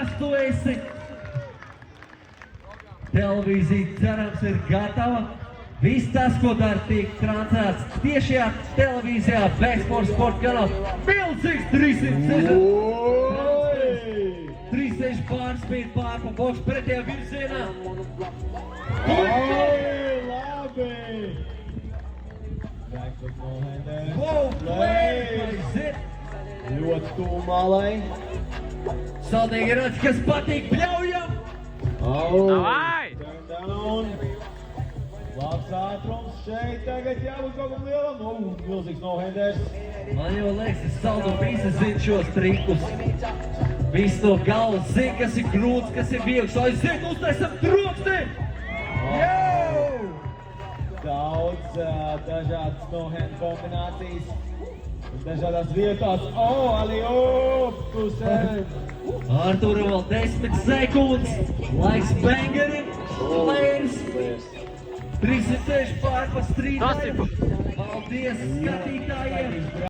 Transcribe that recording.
kas tu esi? Televīzija, cerams, ir gatava. Viss tas, ko dara, tiek transēts tiešajā televīzijā, Bēksports sporta kanāls. Milzīgs 360 pārspīd pār pa boksu pretējā virzienā. Labi! Wow, play! Aiziet! Ļoti tūmālai. Saldīgi redz, kas patīk, bļaujam! Davai! Turn down. Labs ātrums šeit tagad jābūt kaut kam lielam. Milzīgs no-handers. Man jau liekas, es saldu visi zinu šos trikus. Visi no galvas zina, kas ir grūts, kas ir viegls. Aiziet, uztaisam troksti! Daudz dažādas no-hand kombinācijas. Dažādās vietās. Ali-up! Tu serve! Artūram vēl 10 sekundes. Laiks bangerim. Players. 306 pār pa strīdēm. Paldies skatītājiem!